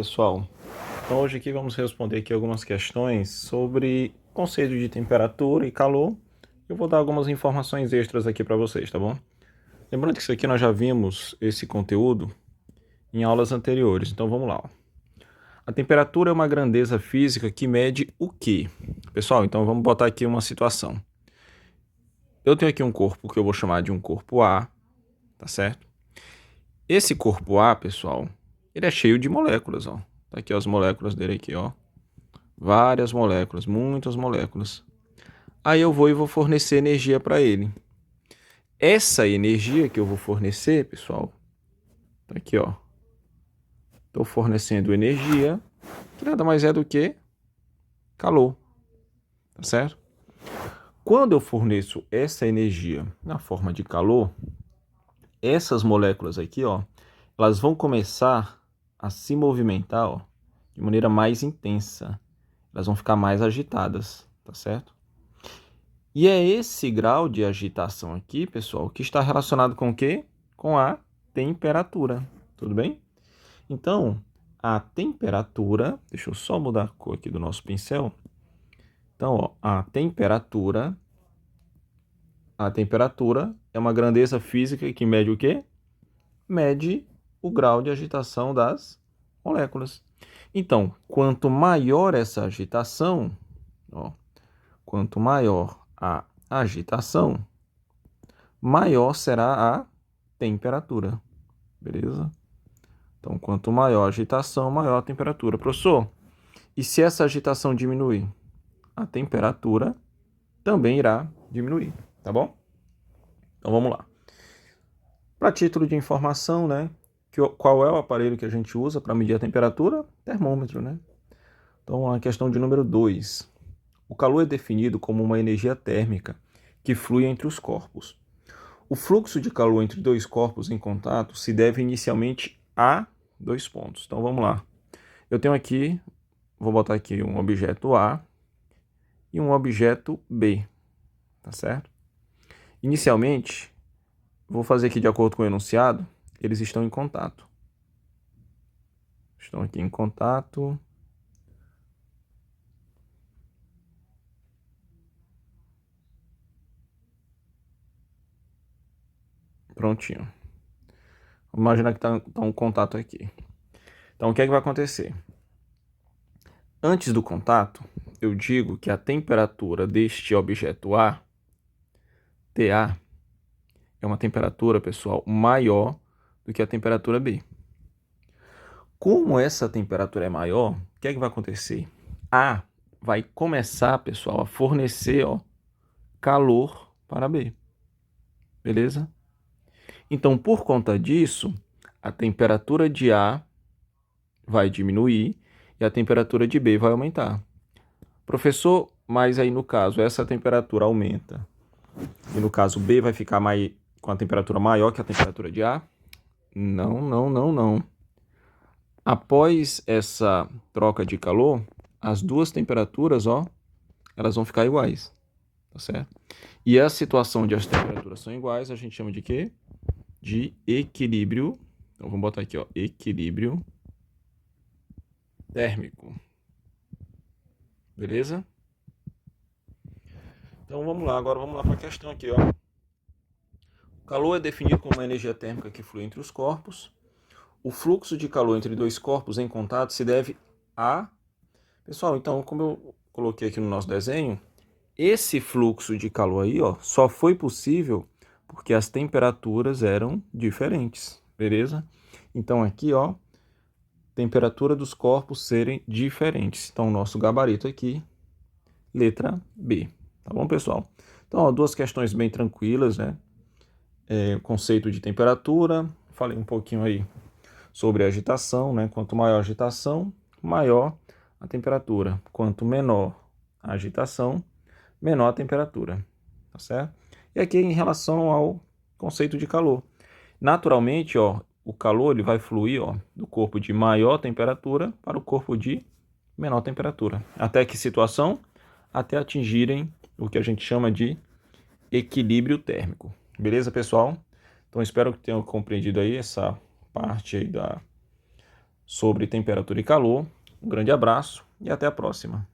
Pessoal, então hoje aqui vamos responder aqui algumas questões sobre conceito de temperatura e calor. Eu vou dar algumas informações extras aqui para vocês, tá bom? Lembrando que isso aqui nós já vimos esse conteúdo em aulas anteriores, então vamos lá. A temperatura é uma grandeza física que mede o quê? Pessoal, então vamos botar aqui uma situação. Eu tenho aqui um corpo que eu vou chamar de um corpo A, tá certo? Esse corpo A, pessoal, ele é cheio de moléculas, ó. Tá aqui ó, as moléculas dele aqui, ó. Várias moléculas, muitas moléculas. Aí eu vou fornecer energia para ele. Essa energia que eu vou fornecer, pessoal, tá aqui, ó. Estou fornecendo energia, que nada mais é do que calor, tá certo? Quando eu forneço essa energia na forma de calor, essas moléculas aqui, ó, elas vão começar a se movimentar, ó, de maneira mais intensa. Elas vão ficar mais agitadas, tá certo? E é esse grau de agitação aqui, pessoal, que está relacionado com o quê? Com a temperatura, tudo bem? Então, a temperatura, deixa eu só mudar a cor aqui do nosso pincel. Então, ó, a temperatura é uma grandeza física que mede o quê? Mede o grau de agitação das moléculas. Então, quanto maior essa agitação, ó, quanto maior a agitação, maior será a temperatura, beleza? Então, quanto maior a agitação, maior a temperatura. Professor, e se essa agitação diminuir? A temperatura também irá diminuir, tá bom? Então, vamos lá. Para título de informação, né? Qual é o aparelho que a gente usa para medir a temperatura? Termômetro, né? Então, a questão de número 2. O calor é definido como uma energia térmica que flui entre os corpos. O fluxo de calor entre dois corpos em contato se deve inicialmente a dois pontos. Então vamos lá. Eu tenho aqui, vou botar aqui um objeto A e um objeto B, tá certo? Inicialmente, vou fazer aqui de acordo com o enunciado, eles estão em contato. Estão aqui em contato. Prontinho. Vamos imaginar que tá um contato aqui. Então, o que é que vai acontecer? Antes do contato, eu digo que a temperatura deste objeto A, TA, é uma temperatura, pessoal, maior do que a temperatura B. Como essa temperatura é maior, o que é que vai acontecer? A vai começar, pessoal, a fornecer, ó, calor para B. Beleza? Então, por conta disso, a temperatura de A vai diminuir e a temperatura de B vai aumentar. Professor, mas aí no caso essa temperatura aumenta e no caso B vai ficar com a temperatura maior que a temperatura de A? Não, não, não, não. Após essa troca de calor, as duas temperaturas, ó, elas vão ficar iguais, tá certo? E a situação de as temperaturas são iguais, a gente chama de quê? De equilíbrio. Então vamos botar aqui, ó, equilíbrio térmico. Beleza? Então vamos lá, agora vamos lá para a questão aqui, ó. O calor é definido como uma energia térmica que flui entre os corpos. O fluxo de calor entre dois corpos em contato se deve a... Pessoal, então, como eu coloquei aqui no nosso desenho, esse fluxo de calor aí, ó, só foi possível porque as temperaturas eram diferentes, beleza? Então aqui, ó, temperatura dos corpos serem diferentes. Então, o nosso gabarito aqui, letra B. Tá bom, pessoal? Então, ó, duas questões bem tranquilas, né? Conceito de temperatura, falei um pouquinho aí sobre a agitação, né? Quanto maior a agitação, maior a temperatura. Quanto menor a agitação, menor a temperatura, tá certo? E aqui em relação ao conceito de calor. Naturalmente, ó, o calor ele vai fluir, ó, do corpo de maior temperatura para o corpo de menor temperatura. Até que situação? Até atingirem o que a gente chama de equilíbrio térmico. Beleza, pessoal? Então espero que tenham compreendido aí essa parte aí sobre temperatura e calor. Um grande abraço e até a próxima.